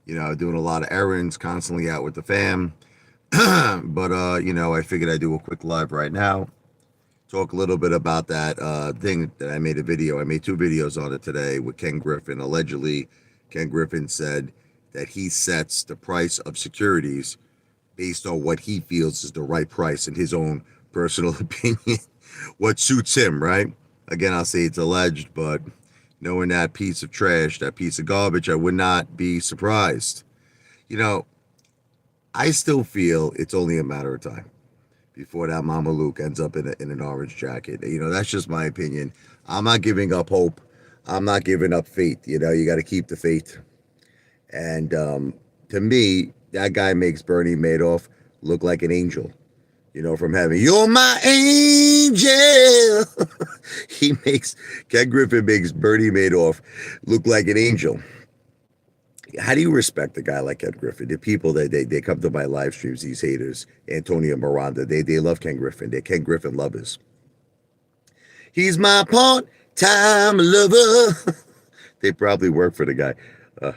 Doing a lot of errands, constantly out with the fam. But I figured I'd do a quick live right now. Talk a little bit about that thing that I made a video. I made two videos on it today with Ken Griffin. Allegedly, Ken Griffin said that he sets the price of securities based on what he feels is the right price in his own personal opinion, what suits him, right? Again, I'll say it's alleged, but knowing that piece of trash, that piece of garbage, I would not be surprised. You know, I still feel it's only a matter of time before that Mama Luke ends up in an orange jacket. That's just my opinion. I'm not giving up hope. I'm not giving up faith. You got to keep the faith. And to me, that guy makes Bernie Madoff look like an angel, from heaven. You're my angel. Ken Griffin makes Bernie Madoff look like an angel. How do you respect a guy like Ken Griffin? The people that they come to my live streams, these haters, Antonio Miranda, they love Ken Griffin. They're Ken Griffin lovers. He's my part-time lover. They probably work for the guy.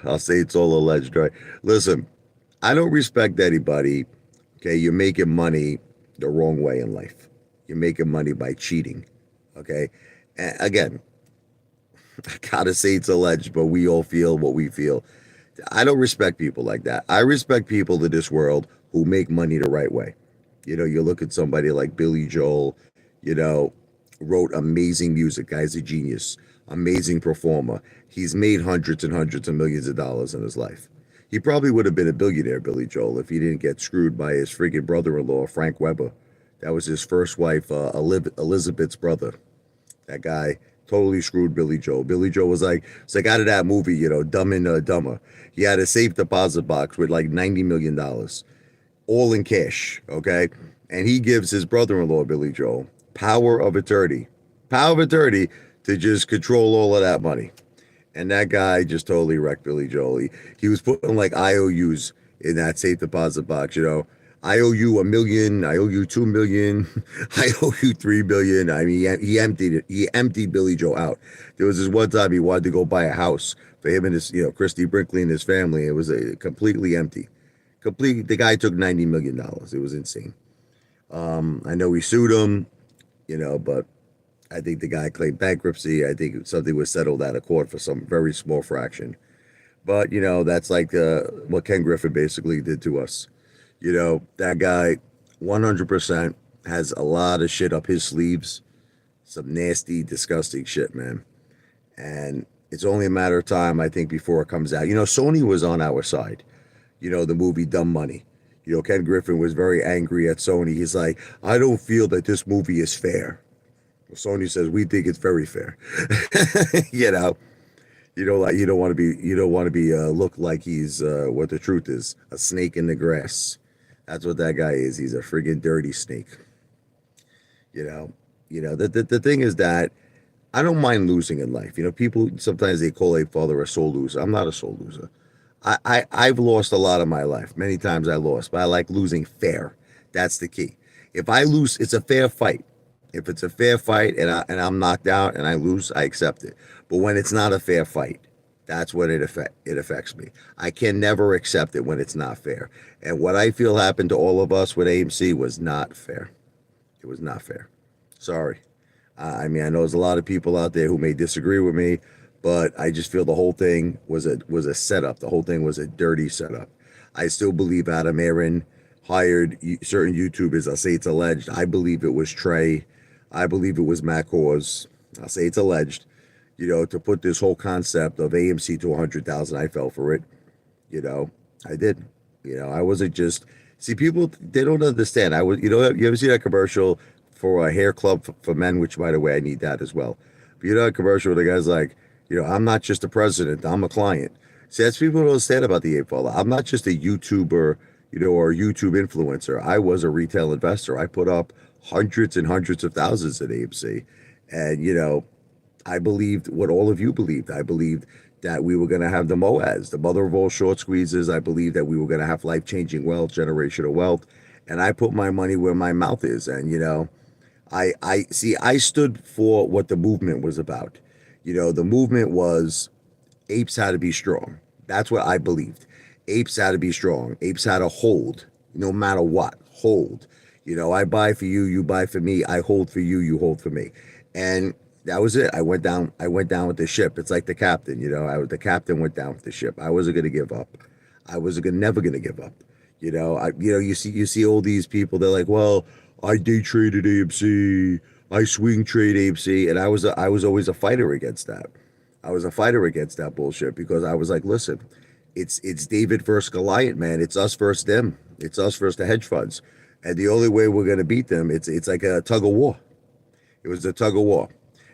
I'll say it's all alleged, right? Listen, I don't respect anybody. Okay, you're making money the wrong way in life. You're making money by cheating. Okay, and again, I gotta say it's alleged, but we all feel what we feel. I don't respect people like that. I respect people in this world who make money the right way. You look at somebody like Billy Joel, you know, wrote amazing music. Guy's a genius, amazing performer. He's made hundreds and hundreds of millions of dollars in his life. He probably would have been a billionaire, Billy Joel, if he didn't get screwed by his friggin' brother-in-law, Frank Weber. That was his first wife, Elizabeth's brother. That guy totally screwed Billy Joel. Billy Joel was like, it's like out of that movie, Dumb and Dumber. He had a safe deposit box with like $90 million, all in cash, okay? And he gives his brother-in-law, Billy Joel, power of attorney to just control all of that money. And that guy just totally wrecked Billy Joel. He was putting like IOUs in that safe deposit box. I owe you $1 million. I owe you $2 million. I owe you $3 million. I mean, he emptied it. He emptied Billy Joe out. There was this one time he wanted to go buy a house for him and his, Christy Brinkley and his family. It was completely empty. The guy took $90 million. It was insane. I know he sued him, but I think the guy claimed bankruptcy. I think something was settled out of court for some very small fraction. But that's like what Ken Griffin basically did to us. That guy 100% has a lot of shit up his sleeves. Some nasty, disgusting shit, man. And it's only a matter of time, I think, before it comes out. Sony was on our side. The movie Dumb Money. Ken Griffin was very angry at Sony. He's like, I don't feel that this movie is fair. Well, Sony says, we think it's very fair. you know, you don't want to be look like he's what the truth is, a snake in the grass. That's what that guy is. He's a friggin' dirty snake. You know, the thing is that I don't mind losing in life. People sometimes they call Apefather a soul loser. I'm not a soul loser. I've lost a lot of my life. Many times I lost, but I like losing fair. That's the key. If I lose, it's a fair fight. If it's a fair fight and I'm knocked out and I lose, I accept it. But when it's not a fair fight, that's when it affects me. I can never accept it when it's not fair. And what I feel happened to all of us with AMC was not fair. It was not fair. Sorry. I mean, I know there's a lot of people out there who may disagree with me, but I just feel the whole thing was a setup. The whole thing was a dirty setup. I still believe Adam Aaron hired certain YouTubers. I'll say it's alleged. I believe it was Trey. I believe it was Matt Cause. I'll say it's alleged. To put this whole concept of AMC to 100,000, I fell for it. I did. I wasn't just see people. They don't understand. I was. You ever see that commercial for a hair club for men? Which, by the way, I need that as well. But a commercial where the guy's like, I'm not just a president. I'm a client. See, that's people don't understand about the Apefather. I'm not just a YouTuber, or a YouTube influencer. I was a retail investor. I put up hundreds and hundreds of thousands at AMC, and I believed what all of you believed. I believed that we were going to have the MOAS, the mother of all short squeezes. I believed that we were going to have life-changing wealth, generational wealth, and I put my money where my mouth is. And I stood for what the movement was about. The movement was apes had to be strong. That's what I believed. Apes had to be strong. Apes had to hold, no matter what. Hold. I buy for you, you buy for me. I hold for you, you hold for me. And that was it. I went down. I went down with the ship. It's like the captain. The captain went down with the ship. I wasn't gonna give up. I was never gonna give up. You see all these people. They're like, well, I day traded AMC. I swing trade AMC, and I was always a fighter against that. I was a fighter against that bullshit because I was like, listen, it's David versus Goliath, man. It's us versus them. It's us versus the hedge funds, and the only way we're gonna beat them, it's like a tug of war. It was a tug of war.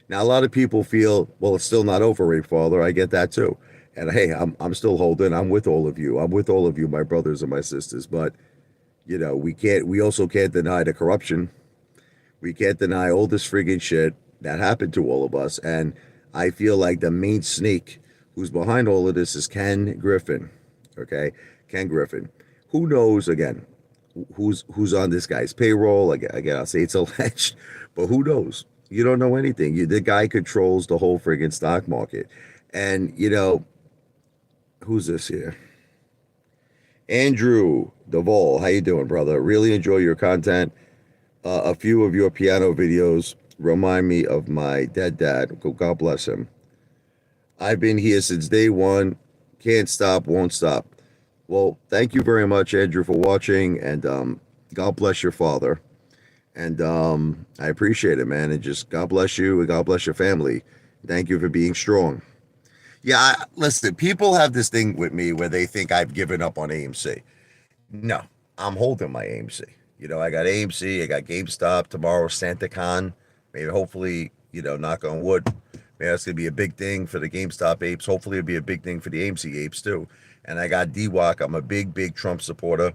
Now a lot of people feel, well, it's still not over, Apefather. I get that too, and hey, I'm still holding. I'm with all of you. I'm with all of you, my brothers and my sisters. But we can't. We also can't deny the corruption. We can't deny all this friggin' shit that happened to all of us. And I feel like the main snake who's behind all of this is Ken Griffin. Okay? Ken Griffin. Who knows, again, who's on this guy's payroll? Again, I'll say it's alleged, but who knows? You don't know anything. The guy controls the whole friggin' stock market. And, who's this here? Andrew Duvall. How you doing, brother? Really enjoy your content. A few of your piano videos remind me of my dead dad. God bless him. I've been here since day one. Can't stop, won't stop. Well, thank you very much, Andrew, for watching, and God bless your father. And I appreciate it, man. And just God bless you, and God bless your family. Thank you for being strong. Yeah, listen, people have this thing with me where they think I've given up on AMC. No, I'm holding my AMC. I got AMC, I got GameStop, tomorrow SantaCon. Maybe, hopefully, knock on wood. Maybe that's going to be a big thing for the GameStop apes. Hopefully it'll be a big thing for the AMC apes too. And I got DWAC. I'm a big, big Trump supporter.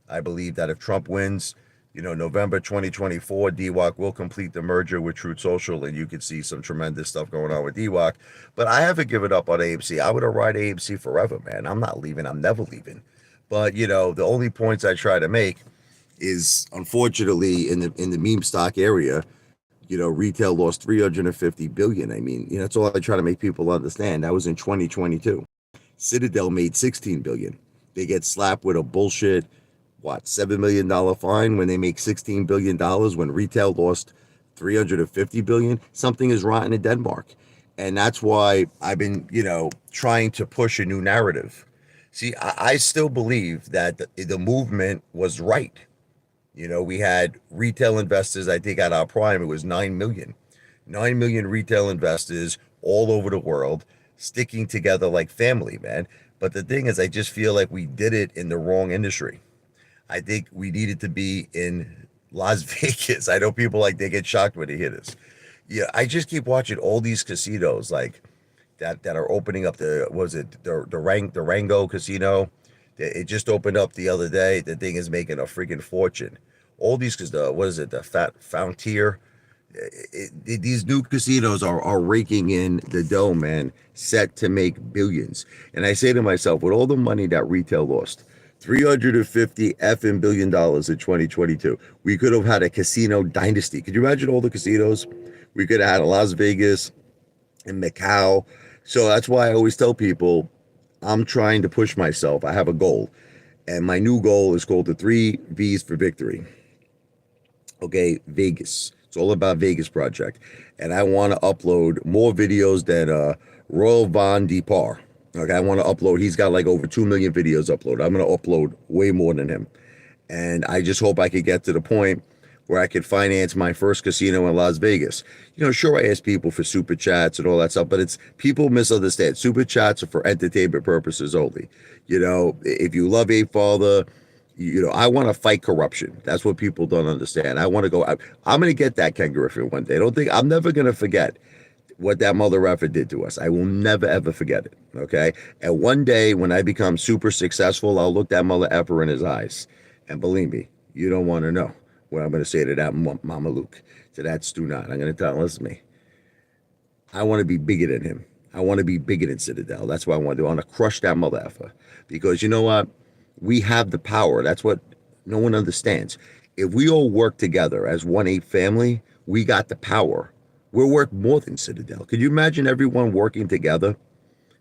I believe that if Trump wins, November 2024, DWAC will complete the merger with Truth Social, and you can see some tremendous stuff going on with DWAC. But I haven't given up on AMC. I would have ride AMC forever, man. I'm not leaving. I'm never leaving. But, the only points I try to make is, unfortunately, in the meme stock area, retail lost 350 billion. I mean, that's all I try to make people understand. That was in 2022. Citadel made 16 billion. They get slapped with a bullshit, $7 million fine when they make $16 billion when retail lost 350 billion. Something is rotten in Denmark. And that's why I've been, trying to push a new narrative. See, I still believe that the movement was right. We had retail investors, I think at our prime, it was 9 million. 9 million retail investors all over the world sticking together like family, man. But the thing is, I just feel like we did it in the wrong industry. I think we needed to be in Las Vegas. I know people they get shocked when they hear this. Yeah, I just keep watching all these casinos that are opening up. The Rango Casino? It just opened up the other day. The thing is making a freaking fortune. All these, the Frontier? These new casinos are raking in the dough, man, set to make billions. And I say to myself, with all the money that retail lost, $350 effing billion in 2022, we could have had a casino dynasty. Could you imagine all the casinos? We could have had a Las Vegas and Macau. So that's why I always tell people, I'm trying to push myself. I have a goal. And my new goal is called the 3 V's for Victory. Okay, Vegas. It's all about Vegas Project. And I want to upload more videos than Royal Von Depar. Okay, I want to upload. He's got over 2 million videos uploaded. I'm going to upload way more than him. And I just hope I could get to the point where I could finance my first casino in Las Vegas. Sure, I ask people for super chats and all that stuff, but people misunderstand. Super chats are for entertainment purposes only. If you love Apefather, I want to fight corruption. That's what people don't understand. I want to go. I'm going to get that Ken Griffin one day. I'm never going to forget what that mother effer did to us. I will never, ever forget it. Okay. And one day when I become super successful, I'll look that mother effer in his eyes. And believe me, you don't want to know what I'm going to say to that Mama Luke, to that Stu Knott. I'm going to tell him, listen to me. I want to be bigger than him. I want to be bigger than Citadel. That's what I want to do. I want to crush that mother effer. Because you know what? We have the power. That's what no one understands. If we all work together as one ape family, we got the power. We're worth more than Citadel. Could you imagine everyone working together?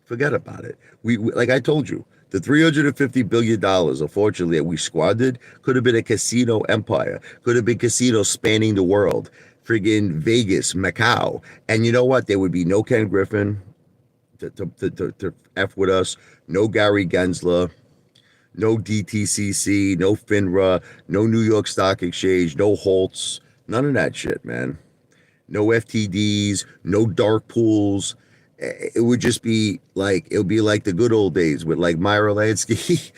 Forget about it. We like I told you, The $350 billion, unfortunately, that we squandered could have been a casino empire, could have been casinos spanning the world, friggin' Vegas, Macau. And you know what? There would be no Ken Griffin to F with us, no Gary Gensler, no DTCC, no FINRA, no New York Stock Exchange, no Holtz, none of that shit, man. No FTDs, no dark pools. It would just be like, it would be like the good old days with like Myra Lansky,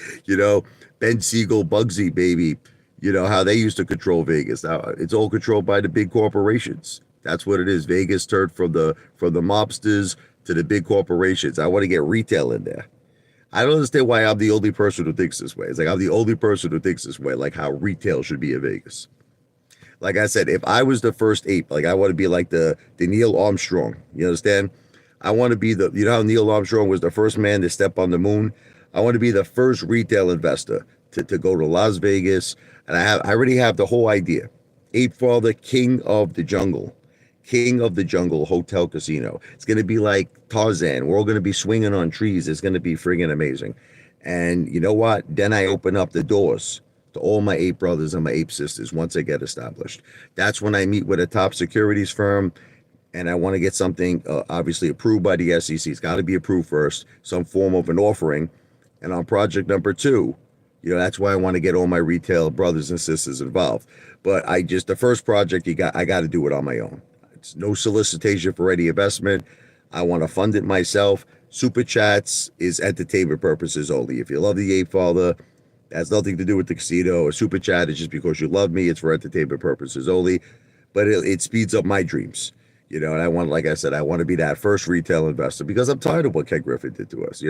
Ben Siegel, Bugsy, baby. You know how they used to control Vegas. Now it's all controlled by the big corporations. That's what it is. Vegas turned from the mobsters to the big corporations. I want to get retail in there. I don't understand why I'm the only person who thinks this way. It's like I'm the only person who thinks this way, like how retail should be in Vegas. Like I said, if I was the first ape, like I want to be like the Neil Armstrong. You understand? I want to be how Neil Armstrong was the first man to step on the moon? I want to be the first retail investor to go to Las Vegas. And I already have the whole idea. Apefather, king of the jungle. King of the Jungle Hotel Casino. It's going to be like Tarzan. We're all going to be swinging on trees. It's going to be friggin' amazing. And you know what? Then I open up the doors to all my ape brothers and my ape sisters once I get established. That's when I meet with a top securities firm and I want to get something obviously approved by the SEC. It's got to be approved first, some form of an offering. And on project number 2, that's why I want to get all my retail brothers and sisters involved. But the first project I got to do it on my own. No solicitation for any investment. I want to fund it myself. Super chats is entertainment purposes only. If you love the Apefather, that has nothing to do with the casino. A super chat is just because you love me. It's for entertainment purposes only. But it speeds up my dreams. And I want, like I said, I want to be that first retail investor because I'm tired of what Ken Griffin did to us.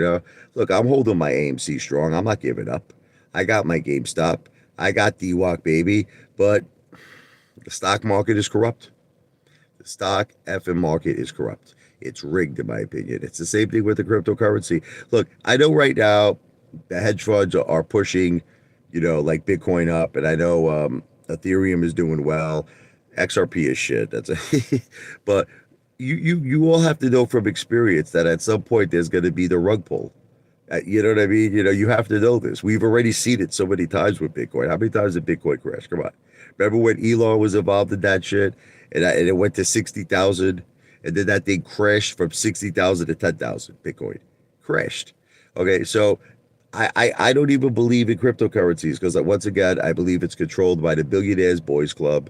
Look, I'm holding my AMC strong. I'm not giving up. I got my GameStop. I got DWAC, baby. But the stock market is corrupt. The stock effing market is corrupt. It's rigged, in my opinion. It's the same thing with the cryptocurrency. Look, I know right now the hedge funds are pushing, like Bitcoin up, and I know Ethereum is doing well. XRP is shit. But you all have to know from experience that at some point there's going to be the rug pull. You know what I mean? You have to know this. We've already seen it so many times with Bitcoin. How many times did Bitcoin crash? Come on. Remember when Elon was involved in that shit? And it went to 60,000, and then that thing crashed from 60,000 to 10,000. Bitcoin crashed. Okay, so I don't even believe in cryptocurrencies because once again, I believe it's controlled by the Billionaires Boys Club.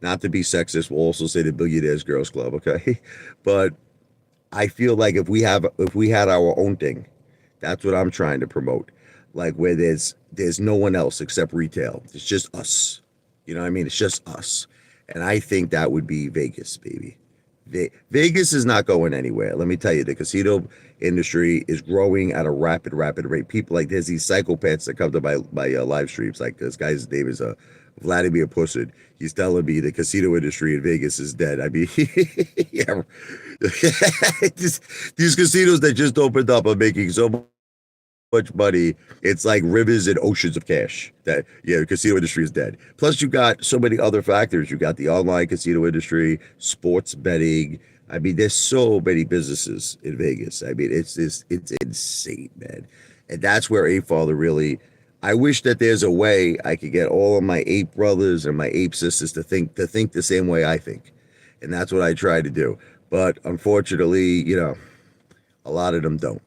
Not to be sexist, we'll also say the Billionaires Girls Club. Okay, but I feel like if we had our own thing, that's what I'm trying to promote. Like where there's no one else except retail. It's just us. You know what I mean? It's just us. And I think that would be Vegas, baby. Vegas is not going anywhere. Let me tell you, the casino industry is growing at a rapid rate. People like there's these psychopaths that come to my live streams. Like this guy's name is Vladimir Pussin. He's telling me the casino industry in Vegas is dead. I mean, yeah, these casinos that just opened up are making so much money. It's like rivers and oceans of cash. The casino industry is dead. Plus, you got so many other factors. You got the online casino industry, sports betting. I mean, there's so many businesses in Vegas. I mean, it's insane, man. And that's where Apefather really. I wish that there's a way I could get all of my ape brothers and my ape sisters to think the same way I think, and that's what I try to do. But unfortunately, a lot of them don't.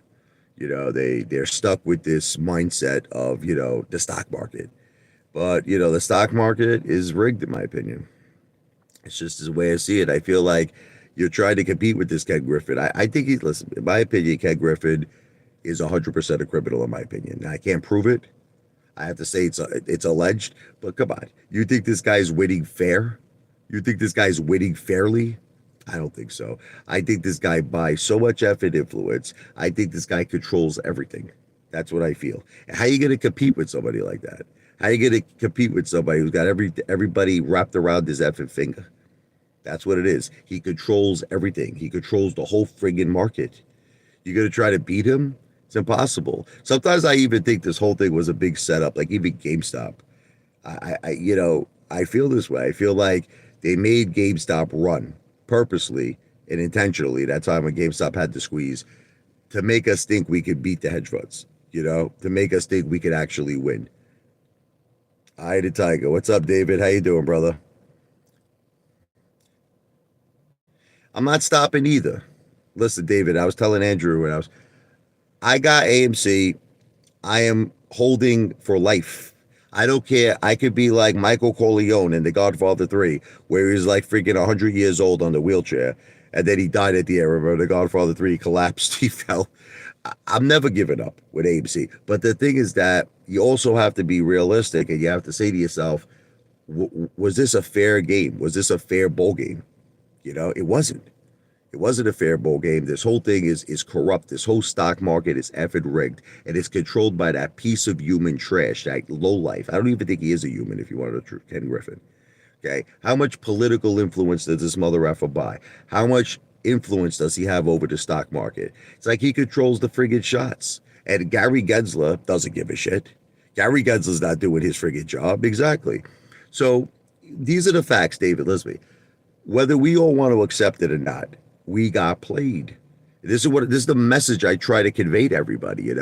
They're stuck with this mindset of, the stock market. But, the stock market is rigged, in my opinion. It's just the way I see it. I feel like you're trying to compete with this Ken Griffin. I think listen, in my opinion, Ken Griffin is 100% a criminal, in my opinion. Now, I can't prove it. I have to say it's alleged. But come on. You think this guy's winning fair? You think this guy's winning fairly? I don't think so. I think this guy buys so much effort influence. I think this guy controls everything. That's what I feel. How are you going to compete with somebody like that? How are you going to compete with somebody who's got everybody wrapped around his effing finger? That's what it is. He controls everything. He controls the whole friggin' market. You're going to try to beat him? It's impossible. Sometimes I even think this whole thing was a big setup, like even GameStop. I feel this way. I feel like they made GameStop run purposely and intentionally that time when GameStop had to squeeze to make us think we could beat the hedge funds. to make us think we could actually win. Eye to Tiger. What's up, David? How you doing, brother? I'm not stopping either. Listen, David, I was telling Andrew I got AMC. I am holding for life. I don't care. I could be like Michael Corleone in The Godfather 3, where he's like freaking 100 years old on the wheelchair. And then he died at the end. Remember, The Godfather 3, he collapsed. He fell. I'm never giving up with AMC. But the thing is that you also have to be realistic and you have to say to yourself, was this a fair game? Was this a fair bowl game? It wasn't. It wasn't a fair bowl game. This whole thing is corrupt. This whole stock market is effing rigged, and it's controlled by that piece of human trash, that low life. I don't even think he is a human. If you want to, Ken Griffin. Okay, how much political influence does this mother effer buy? How much influence does he have over the stock market? It's like he controls the friggin' shots, and Gary Gensler doesn't give a shit. Gary Gensler's not doing his friggin' job exactly. So these are the facts, David Lisby. Whether we all want to accept it or not, we got played. This is the message I try to convey to everybody.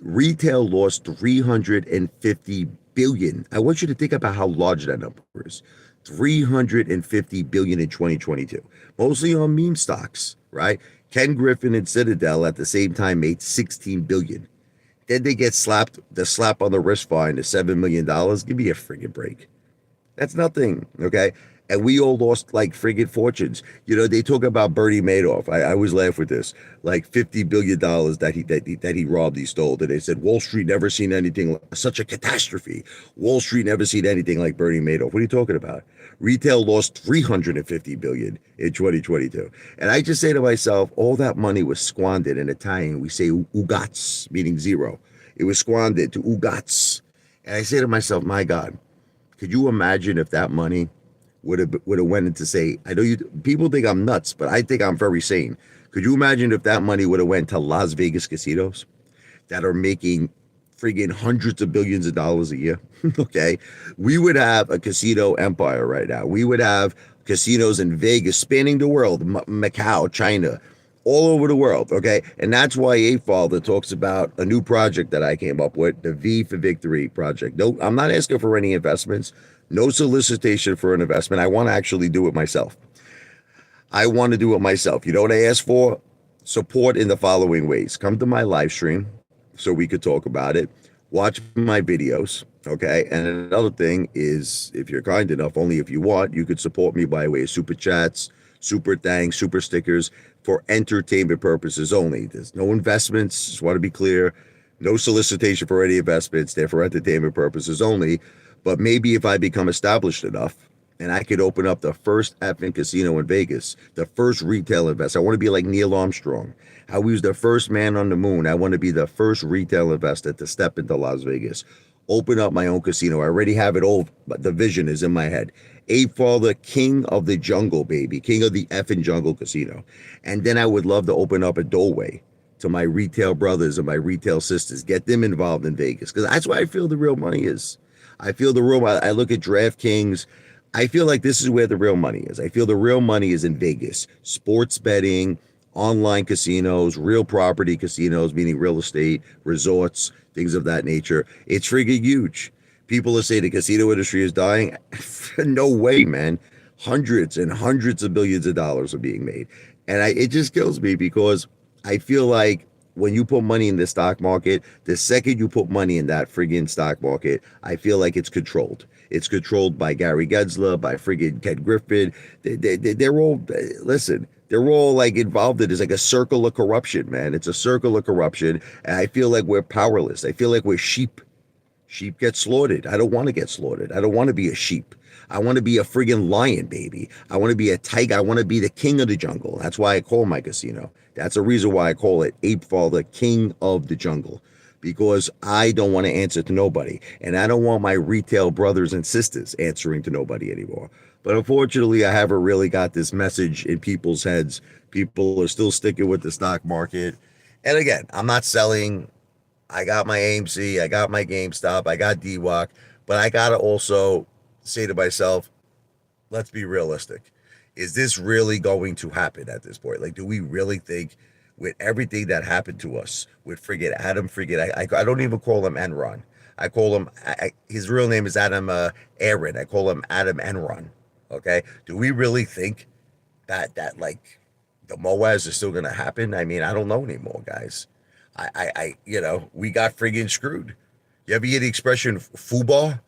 Retail lost 350 billion. I want you to think about how large that number is. 350 billion in 2022, mostly on meme stocks, right? Ken Griffin and Citadel at the same time made 16 billion. Then they get the slap on the wrist fine to $7 million. Give me a friggin' break. That's nothing, okay? And we all lost like friggin' fortunes. They talk about Bernie Madoff. I always laugh with this, like $50 billion that he robbed, he stole. And they said Wall Street never seen anything such a catastrophe. Wall Street never seen anything like Bernie Madoff. What are you talking about? Retail lost 350 billion in 2022. And I just say to myself, all that money was squandered. In Italian, we say ugats, meaning zero. It was squandered to ugats. And I say to myself, my God, could you imagine if that money would have went into, say, I know people think I'm nuts, but I think I'm very sane. Could you imagine if that money would have went to Las Vegas casinos that are making friggin' hundreds of billions of dollars a year? Okay, we would have a casino empire right now. We would have casinos in Vegas spanning the world, Macau, China, all over the world. Okay, and that's why Apefather talks about a new project that I came up with, the V for Victory project. No, I'm not asking for any investments. No solicitation for an investment. I want to actually do it myself. I want to do it myself. You know what I ask for? Support in the following ways. Come to my live stream so we could talk about it. Watch my videos, okay? And another thing is, if you're kind enough, only if you want, you could support me by way of super chats, super thanks, super stickers for entertainment purposes only. There's no investments. Just want to be clear. No solicitation for any investments. They're for entertainment purposes only. But maybe if I become established enough and I could open up the first effing casino in Vegas, the first retail investor. I want to be like Neil Armstrong. How he was the first man on the moon. I want to be the first retail investor to step into Las Vegas. Open up my own casino. I already have it all, but the vision is in my head. Apefather, king of the jungle, baby. King of the effing jungle casino. And then I would love to open up a doorway to my retail brothers and my retail sisters. Get them involved in Vegas. Because that's where I feel the real money is. I feel the real, I look at DraftKings. I feel like this is where the real money is. I feel the real money is in Vegas. Sports betting, online casinos, real property casinos, meaning real estate, resorts, things of that nature. It's freaking huge. People that say the casino industry is dying. No way, man. Hundreds and hundreds of billions of dollars are being made. And it just kills me because I feel like when you put money in the stock market, the second you put money in that friggin' stock market, I feel like it's controlled. It's controlled by Gary Gensler, by friggin' Ken Griffin. They're all, listen, they're all like involved in it. It's like a circle of corruption, man. It's a circle of corruption. And I feel like we're powerless. I feel like we're sheep. Sheep get slaughtered. I don't want to get slaughtered. I don't want to be a sheep. I want to be a friggin' lion, baby. I want to be a tiger. I want to be the king of the jungle. That's why I call my casino. That's the reason why I call it Apefather, king of the jungle. Because I don't want to answer to nobody. And I don't want my retail brothers and sisters answering to nobody anymore. But unfortunately, I haven't really got this message in people's heads. People are still sticking with the stock market. And again, I'm not selling. I got my AMC, I got my GameStop, I got DWAC, but I got to also say to myself, let's be realistic. Is this really going to happen at this point? Like, do we really think with everything that happened to us with friggin' Adam friggin' I don't even call him Enron. I call him his real name is Adam Aaron. I call him Adam Enron. Okay, do we really think that like the Moaz is still gonna happen? I mean, I don't know anymore, guys. We got friggin' screwed. You ever hear the expression "fubar"?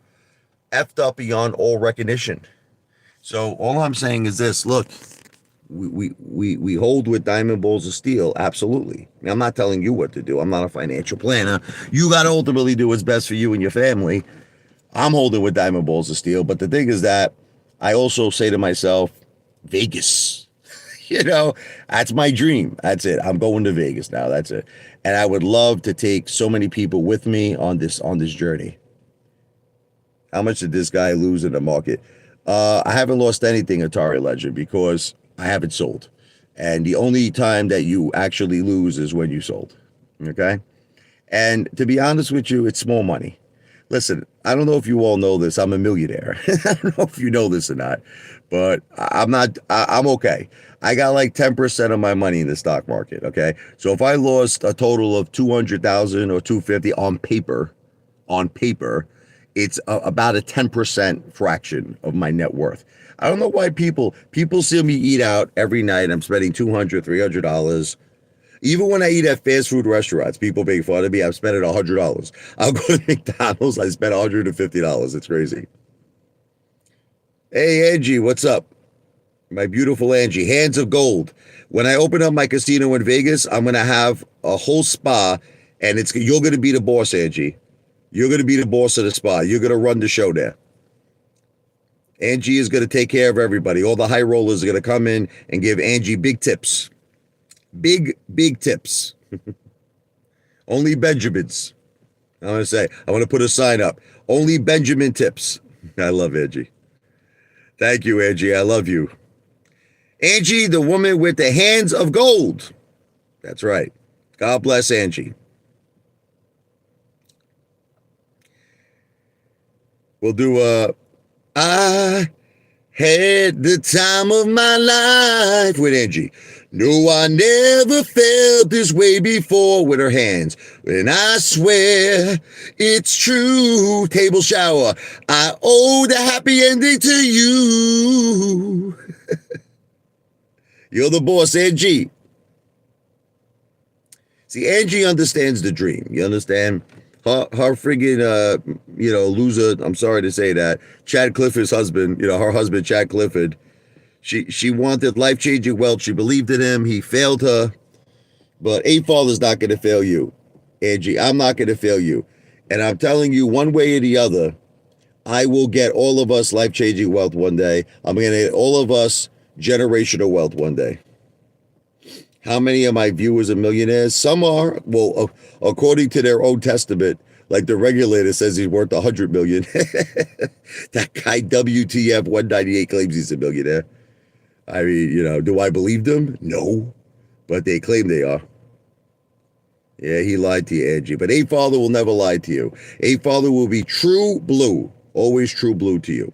Effed up beyond all recognition. So all I'm saying is this: look, we hold with diamond balls of steel. Absolutely. I'm not telling you what to do. I'm not a financial planner. You got to ultimately do what's best for you and your family. I'm holding with diamond balls of steel. But the thing is that I also say to myself, Vegas. That's my dream. That's it. I'm going to Vegas now. That's it. And I would love to take so many people with me on this journey. How much did this guy lose in the market? I haven't lost anything, Atari Legend, because I haven't sold. And the only time that you actually lose is when you sold. Okay? And to be honest with you, it's small money. Listen, I don't know if you all know this. I'm a millionaire. I don't know if you know this or not, but I'm not, I'm okay. I got like 10% of my money in the stock market. Okay. So if I lost a total of 200,000 or 250 on paper, it's about a 10% fraction of my net worth. I don't know why people see me eat out every night. I'm spending $200, $300. Even when I eat at fast food restaurants, people make fun of me. I'm spending $100. I'll go to McDonald's. I spend $150. It's crazy. Hey, Angie, what's up? My beautiful Angie, hands of gold. When I open up my casino in Vegas, I'm going to have a whole spa, and you're going to be the boss, Angie. You're going to be the boss of the spa. You're going to run the show there. Angie is going to take care of everybody. All the high rollers are going to come in and give Angie big tips. Big tips. Only Benjamins. I want to put a sign up. Only Benjamin tips. I love Angie. Thank you, Angie. I love you. Angie, the woman with the hands of gold. That's right. God bless Angie. We'll do I had the time of my life with Angie. No, I never felt this way before with her hands. And I swear it's true. Table shower. I owe the happy ending to you. You're the boss, Angie. See, Angie understands the dream. You understand? Her friggin', loser, I'm sorry to say that, Chad Clifford's husband, her husband, Chad Clifford, she wanted life-changing wealth. She believed in him. He failed her. But Apefather's not going to fail you, Angie. I'm not going to fail you. And I'm telling you, one way or the other, I will get all of us life-changing wealth one day. I'm going to get all of us generational wealth one day. How many of my viewers are millionaires? Some are. Well, according to their own testament, like the regulator says he's worth 100 million. That guy WTF 198 claims he's a millionaire. I mean, do I believe them? No, but they claim they are. Yeah, he lied to you, Angie. But Apefather will never lie to you. Apefather will be true blue, always true blue to you.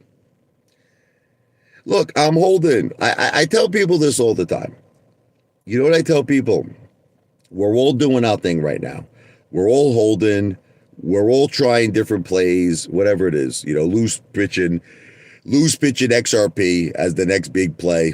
Look, I'm holding. I tell people this all the time. You know what I tell people? We're all doing our thing right now. We're all holding. We're all trying different plays, whatever it is. Loose pitching XRP as the next big play.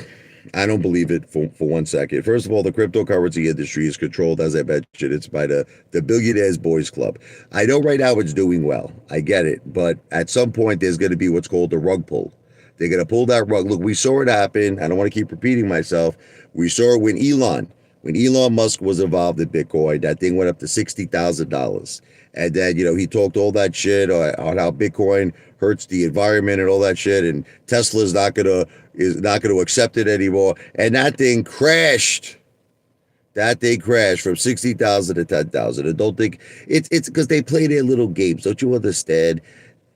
I don't believe it for 1 second. First of all, the cryptocurrency industry is controlled, as I mentioned, it's by the Billionaires Boys Club. I know right now it's doing well. I get it. But at some point, there's going to be what's called the rug pull. They're going to pull that rug. Look, we saw it happen. I don't want to keep repeating myself. We saw it when Elon Musk was involved in Bitcoin. That thing went up to $60,000. And then, he talked all that shit on how Bitcoin hurts the environment and all that shit. And Tesla's not going to accept it anymore. And that thing crashed. From 60,000 to 10,000. And don't think it's because they play their little games. Don't you understand?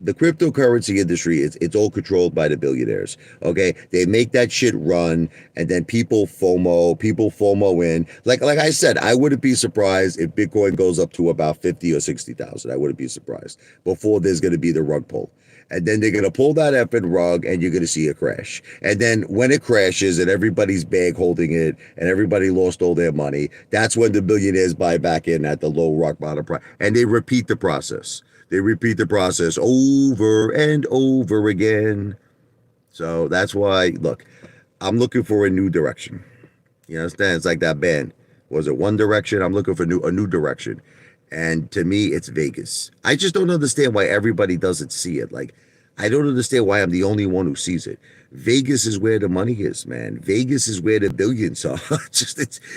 the cryptocurrency industry, it's all controlled by the billionaires. Okay, they make that shit run, and then people FOMO in. Like I said, I wouldn't be surprised if Bitcoin goes up to about 50 or 60,000. I wouldn't be surprised before there's going to be the rug pull. And then they're going to pull that effing rug, and you're going to see a crash. And then when it crashes and everybody's bag holding it and everybody lost all their money, that's when the billionaires buy back in at the low rock bottom price. And they repeat the process. They repeat the process over and over again. So that's why, look, I'm looking for a new direction. You understand? It's like that band. Was it One Direction? I'm looking for a new direction. And to me, it's Vegas. I just don't understand why everybody doesn't see it. Like, I don't understand why I'm the only one who sees it. Vegas is where the money is, man. Vegas is where the billions are.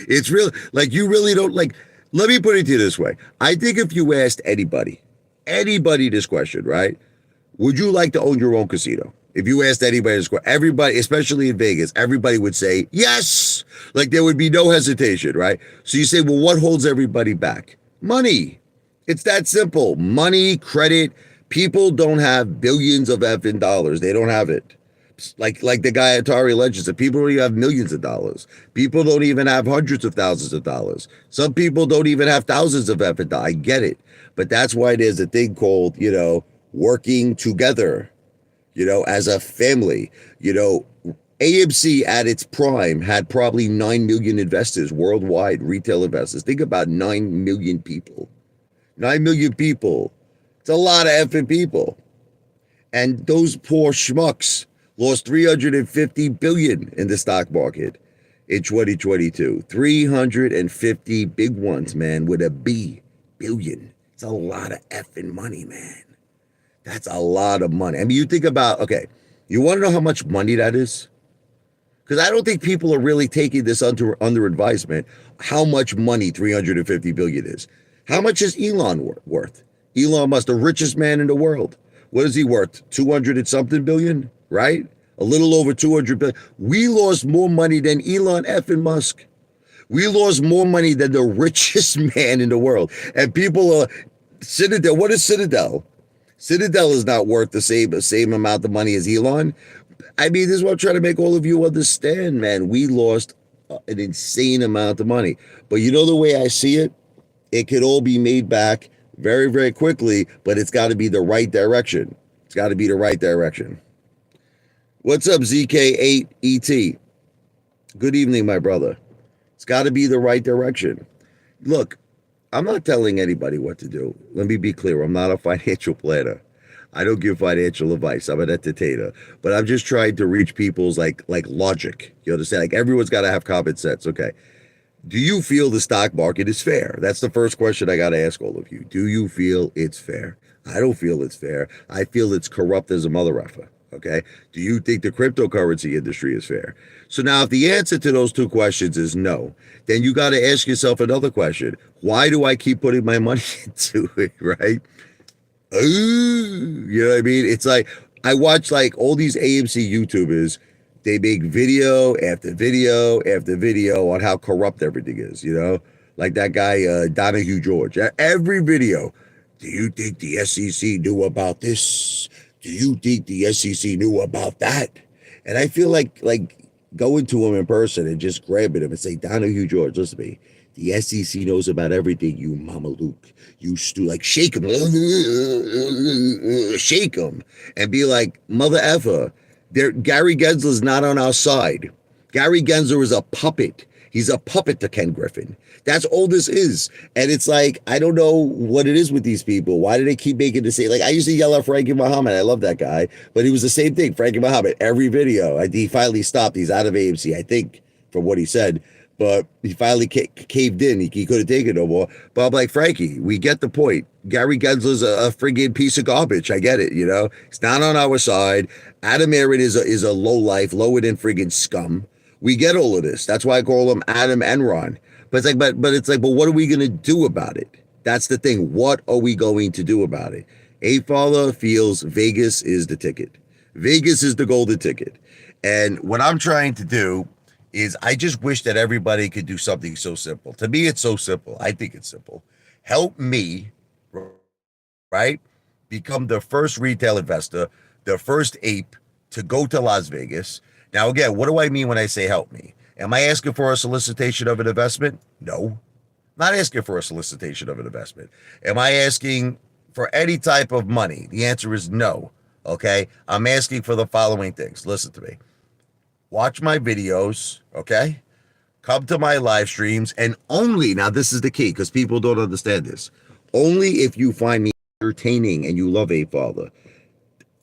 It's real. Like, you really don't like. Let me put it to you this way. I think if you asked anybody this question, right? Would you like to own your own casino? If you asked anybody this question, everybody, especially in Vegas, everybody would say yes. Like, there would be no hesitation, right? So you say, well, what holds everybody back? Money. It's that simple. Money, credit. People don't have billions of effing dollars. They don't have it. Like the guy at Atari Legends said, people don't even have millions of dollars. People don't even have hundreds of thousands of dollars. Some people don't even have thousands of effing dollars. I get it. But that's why there's a thing called, working together, as a family. AMC at its prime had probably 9 million investors worldwide, retail investors. Think about 9 million people. 9 million people. It's a lot of effing people. And those poor schmucks lost 350 billion in the stock market in 2022. 350 big ones, man, with a B, billion. It's a lot of effing money, man. That's a lot of money. I mean, you think about, okay, you want to know how much money that is? Because I don't think people are really taking this under advisement, how much money 350 billion is. How much is Elon worth? Elon Musk, the richest man in the world. What is he worth? 200 and something billion, right? A little over 200 billion. We lost more money than Elon effing Musk. We lost more money than the richest man in the world. And people are, Citadel, what is Citadel? Citadel is not worth the same amount of money as Elon. I mean, this is what I'm trying to make all of you understand, man. We lost an insane amount of money. But you know the way I see it? It could all be made back very, very quickly, but it's got to be the right direction. It's got to be the right direction. What's up, ZK8ET? Good evening, my brother. It's got to be the right direction. Look, I'm not telling anybody what to do. Let me be clear. I'm not a financial planner. I don't give financial advice. I'm an entertainer. But I'm just trying to reach people's like logic. You understand? Like, everyone's got to have common sense. Okay. Do you feel the stock market is fair? That's the first question I got to ask all of you. Do you feel it's fair? I don't feel it's fair. I feel it's corrupt as a mother effer. Okay. Do you think the cryptocurrency industry is fair? So now, if the answer to those two questions is no, then you got to ask yourself another question. Why do I keep putting my money into it? Right? You know what I mean? It's like, I watch like all these AMC YouTubers. They make video after video after video on how corrupt everything is, like that guy, Donahue George. Every video. Do you think the SEC knew about this? Do you think the SEC knew about that? And I feel like going to him in person and just grabbing him and say, Donahue George, listen to me. The SEC knows about everything, you Mama Luke. You like shake him. Shake him. And be like, mother effer. Gary Gensler's not on our side. Gary Gensler is a puppet. He's a puppet to Ken Griffin. That's all this is. And it's like, I don't know what it is with these people. Why do they keep making the same? Like, I used to yell at Frankie Muhammad. I love that guy. But he was the same thing. Frankie Muhammad, every video. He finally stopped. He's out of AMC, I think, from what he said. But he finally caved in. He couldn't take it no more. But I'm like, Frankie, we get the point. Gary Gensler's a friggin' piece of garbage. I get it, He's not on our side. Adam Aaron is a lowlife, lower than friggin' scum. We get all of this. That's why I call him Adam Enron. But it's like, but what are we going to do about it? That's the thing. What are we going to do about it? Apefather feels Vegas is the ticket. Vegas is the golden ticket. And what I'm trying to do is I just wish that everybody could do something so simple. To me, it's so simple. I think it's simple. Help me, right? become the first retail investor, the first ape to go to Las Vegas. Now, again, what do I mean when I say help me? Am I asking for a solicitation of an investment? No. Not asking for a solicitation of an investment. Am I asking for any type of money? The answer is no. Okay? I'm asking for the following things. Listen to me. Watch my videos, okay? Come to my live streams, and only, now this is the key because people don't understand this, only if you find me entertaining and you love Apefather.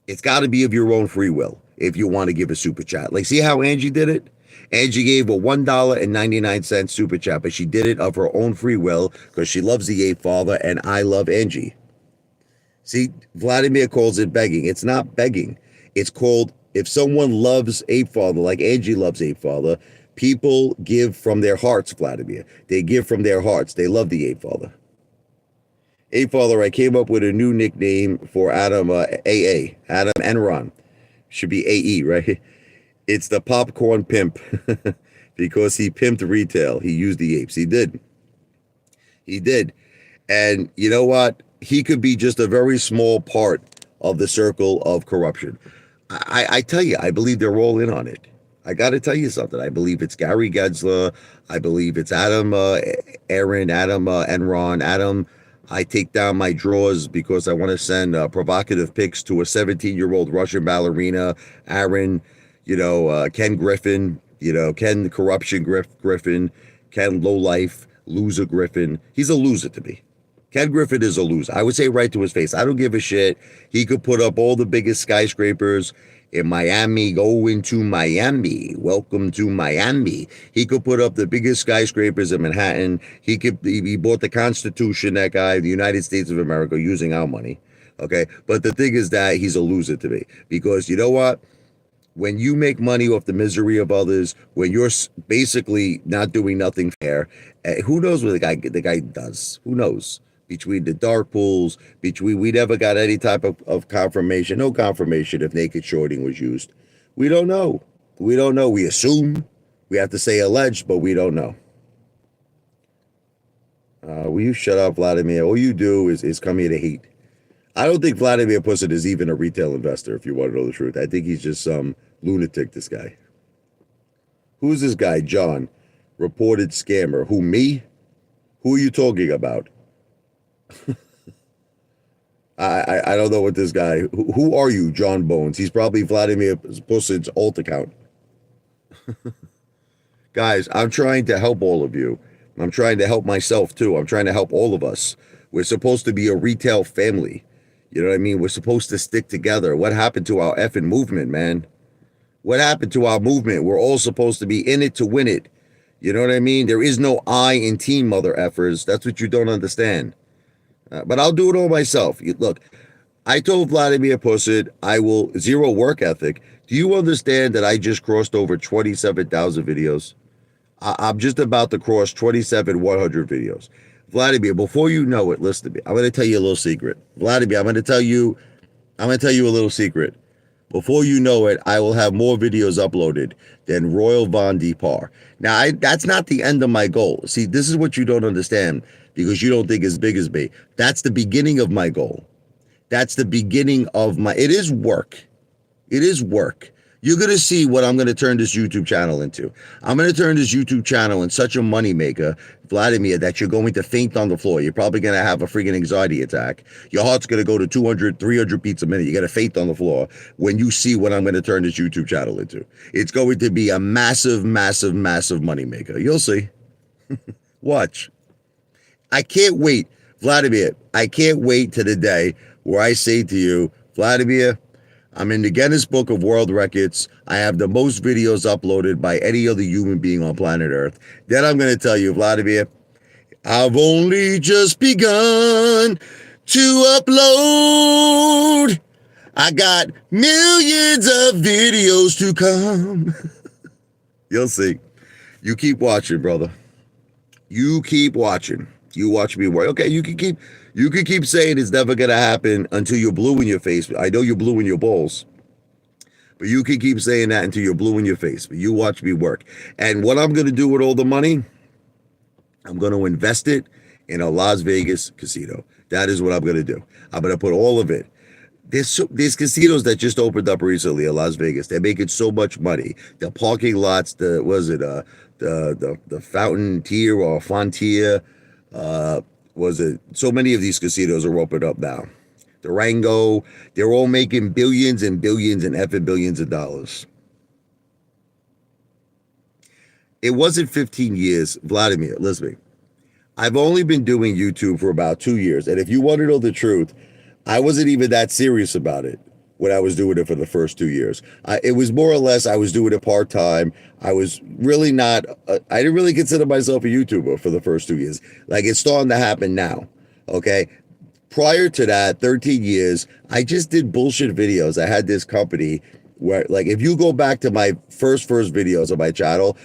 It's got to be of your own free will if you want to give a super chat. Like, see how Angie did it? Angie gave a $1.99 super chat, but she did it of her own free will because she loves the Apefather, and I love Angie. See, Vladimir calls it begging. It's not begging. It's called, if someone loves Apefather, like Angie loves Apefather, people give from their hearts, Vladimir. They give from their hearts. They love the Apefather. Apefather, I came up with a new nickname for Adam, AA, Adam Enron. Should be AE, right? It's the popcorn pimp because he pimped retail. He used the apes. He did. He did. And you know what? He could be just a very small part of the circle of corruption. I tell you, I believe they're all in on it. I got to tell you something. I believe it's Gary Gensler. I believe it's Adam Enron. Adam, I take down my drawers because I want to send provocative pics to a 17-year-old Russian ballerina. Aaron, Ken Griffin, Ken the corruption Griffin, Ken lowlife, loser Griffin. He's a loser to me. Ken Griffin is a loser. I would say right to his face. I don't give a shit. He could put up all the biggest skyscrapers in Miami. Go into Miami. Welcome to Miami. He could put up the biggest skyscrapers in Manhattan. He bought the Constitution, that guy, the United States of America, using our money. Okay. But the thing is that he's a loser to me because you know what? When you make money off the misery of others, when you're basically not doing nothing fair, who knows what the guy does? Who knows? Between the dark pools, we never got any type of confirmation, no confirmation if naked shorting was used. We don't know. We don't know. We assume. We have to say alleged, but we don't know. Will you shut up, Vladimir? All you do is come here to hate. I don't think Vladimir Pussett is even a retail investor, if you want to know the truth. I think he's just some lunatic, this guy. Who's this guy, John? Reported scammer. Who, me? Who are you talking about? I don't know what this guy. Who are you, John Bones? He's probably Vladimir Pussett's alt account. Guys, I'm trying to help all of you. I'm trying to help myself too. I'm trying to help all of us. We're supposed to be a retail family. You know what I mean? We're supposed to stick together. What happened to our effing movement, man? What happened to our movement? We're all supposed to be in it to win it. You know what I mean? There is no I in team, mother effers. That's what you don't understand. But I'll do it all myself. Look, I told Vladimir Pussett I will zero work ethic. Do you understand that I just crossed over 27,000 videos? I'm just about to cross 27,100 videos. Vladimir, before you know it, listen to me. I'm going to tell you a little secret. Vladimir, I'm going to tell you a little secret. Before you know it, I will have more videos uploaded than Royal Von Depar. Now, that's not the end of my goal. See, this is what you don't understand because you don't think as big as me. That's the beginning of my goal. That's the beginning of it is work. It is work. You're going to see what I'm going to turn this YouTube channel into. I'm going to turn this YouTube channel in such a moneymaker, Vladimir, that you're going to faint on the floor. You're probably going to have a freaking anxiety attack. Your heart's going to go to 200, 300 beats a minute. You're going to faint on the floor when you see what I'm going to turn this YouTube channel into. It's going to be a massive, massive, massive moneymaker. You'll see. Watch. I can't wait, Vladimir. I can't wait to the day where I say to you, Vladimir, I'm in the Guinness Book of World Records. I have the most videos uploaded by any other human being on planet Earth. Then I'm going to tell you, Vladimir, I've only just begun to upload. I got millions of videos to come. You'll see. You keep watching, brother. You keep watching. You watch me work. Okay, you can keep saying it's never going to happen until you're blue in your face. I know you're blue in your balls. But you can keep saying that until you're blue in your face. But you watch me work. And what I'm going to do with all the money, I'm going to invest it in a Las Vegas casino. That is what I'm going to do. I'm going to put all of it. There's casinos that just opened up recently in Las Vegas. They're making so much money. The parking lots, the was it the Fountain Tier or Frontier, uh, was it? So many of these casinos are opened up now. Durango, they're all making billions and billions and effing billions of dollars. It wasn't 15 years, Vladimir. Listen, I've only been doing YouTube for about 2 years. And if you want to know the truth, I wasn't even that serious about it when I was doing it for the first 2 years. It was more or less, I was doing it part time. I was really not, I didn't really consider myself a YouTuber for the first 2 years. Like it's starting to happen now. Okay. Prior to that, 13 years, I just did bullshit videos. I had this company where, like, if you go back to my first videos on my channel,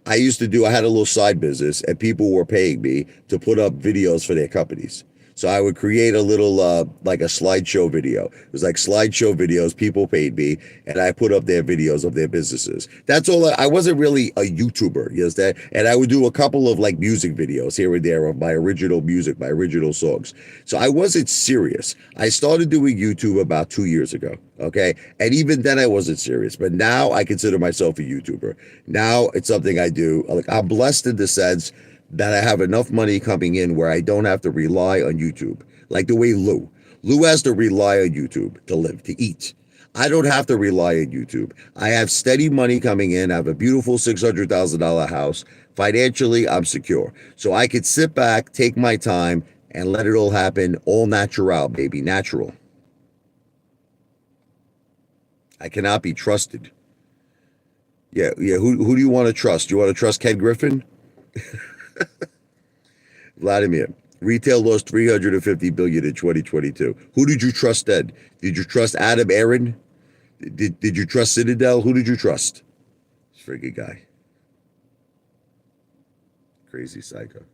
I had a little side business and people were paying me to put up videos for their companies. So I would create a little, like a slideshow video. It was like slideshow videos. People paid me and I put up their videos of their businesses. That's all. I wasn't really a YouTuber, you understand? And I would do a couple of like music videos here and there of my original music, my original songs. So I wasn't serious. I started doing YouTube about 2 years ago. Okay. And even then I wasn't serious, but now I consider myself a YouTuber. Now it's something I do. Like I'm blessed in the sense that I have enough money coming in where I don't have to rely on YouTube. Like the way Lou. Lou has to rely on YouTube to live, to eat. I don't have to rely on YouTube. I have steady money coming in. I have a beautiful $600,000 house. Financially, I'm secure. So I could sit back, take my time, and let it all happen all natural, baby, natural. I cannot be trusted. Yeah. Who do you want to trust? You want to trust Ken Griffin? Vladimir, retail lost 350 billion in 2022. Who did you trust then? Did you trust Adam Aaron? Did you trust Citadel? Who did you trust? This freaking guy. Crazy psycho.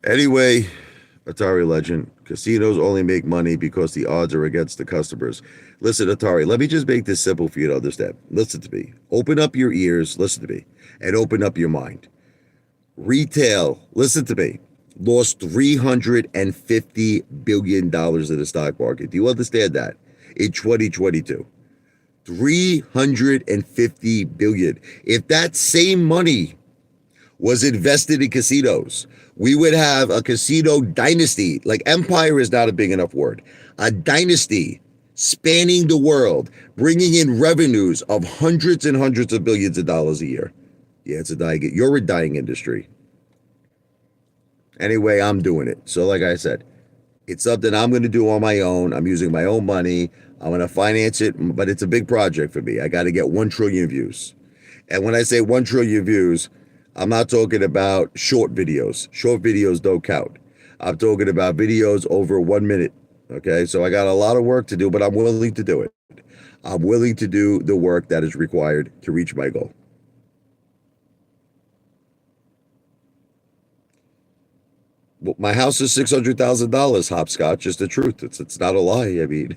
Anyway, Atari legend. Casinos only make money because the odds are against the customers. Listen, Atari, let me just make this simple for you to understand. Listen to me. Open up your ears, listen to me, and open up your mind. Retail, listen to me, lost $350 billion in the stock market. Do you understand that? In 2022. 350 billion. If that same money was invested in casinos, we would have a casino dynasty. Like empire is not a big enough word. A dynasty spanning the world, bringing in revenues of hundreds and hundreds of billions of dollars a year. Yeah, you're a dying industry. Anyway, I'm doing it. So like I said, it's something I'm going to do on my own. I'm using my own money. I'm going to finance it, but it's a big project for me. I got to get 1 trillion views. And when I say 1 trillion views, I'm not talking about short videos. Short videos don't count. I'm talking about videos over 1 minute. Okay, so I got a lot of work to do, but I'm willing to do it. I'm willing to do the work that is required to reach my goal. Well, my house is $600,000, hopscotch. It's the truth. It's not a lie. I mean,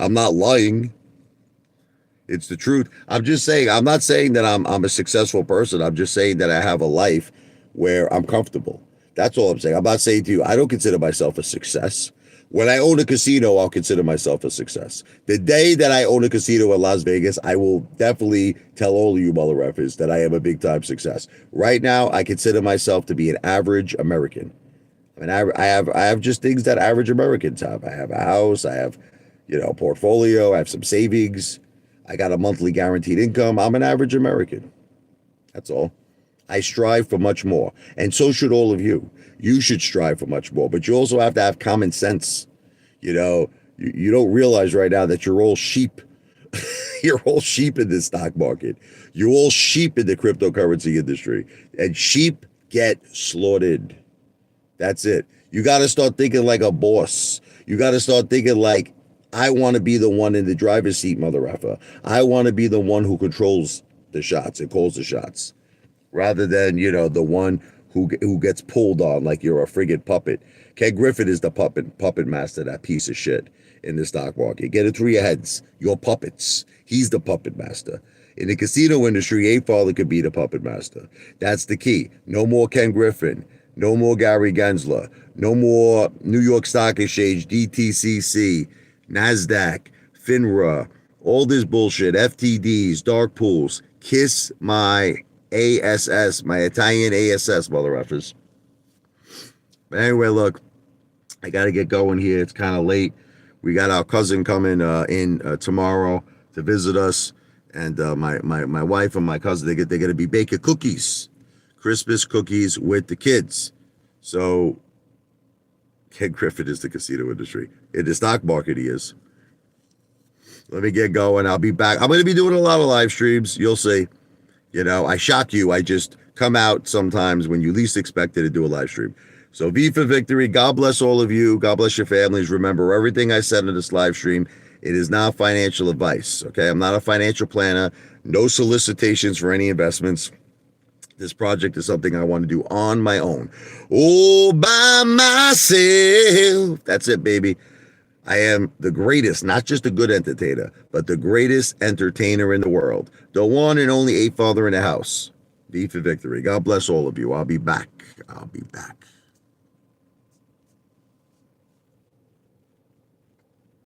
I'm not lying. It's the truth. I'm just saying, I'm not saying that I'm a successful person. I'm just saying that I have a life where I'm comfortable. That's all I'm saying. I'm not saying to you, I don't consider myself a success. When I own a casino, I'll consider myself a success. The day that I own a casino in Las Vegas, I will definitely tell all of you mother effers that I am a big time success. Right now, I consider myself to be an average American. I mean, I have just things that average Americans have. I have a house. I have, a portfolio. I have some savings. I got a monthly guaranteed income. I'm an average American. That's all. I strive for much more. And so should all of you. You should strive for much more. But you also have to have common sense. You don't realize right now that you're all sheep. You're all sheep in this stock market. You're all sheep in the cryptocurrency industry. And sheep get slaughtered. That's it. You got to start thinking like a boss. You got to start thinking like, I want to be the one in the driver's seat, mother effer. I want to be the one who controls the shots and calls the shots, rather than, the one who gets pulled on like you're a friggin' puppet. Ken Griffin is the puppet master, that piece of shit in the stock market. Get it through your heads. You're puppets. He's the puppet master. In the casino industry, Apefather could be the puppet master. That's the key. No more Ken Griffin. No more Gary Gensler. No more New York Stock Exchange, DTCC, NASDAQ, FINRA, all this bullshit, FTDs, dark pools. Kiss my ASS, my Italian ASS, mother effers. But anyway, look, I got to get going here. It's kind of late. We got our cousin coming in tomorrow to visit us. And my wife and my cousin, they're going to be baking cookies, Christmas cookies with the kids. So Ken Griffin is the casino industry. In the stock market, he is. Let me get going. I'll be back. I'm going to be doing a lot of live streams. You'll see. I shock you. I just come out sometimes when you least expect it to do a live stream. So V for victory. God bless all of you. God bless your families. Remember everything I said in this live stream. It is not financial advice. Okay. I'm not a financial planner. No solicitations for any investments. This project is something I want to do on my own. All by myself. That's it, baby. I am the greatest, not just a good entertainer, but the greatest entertainer in the world. The one and only Apefather in the house. V for victory. God bless all of you. I'll be back.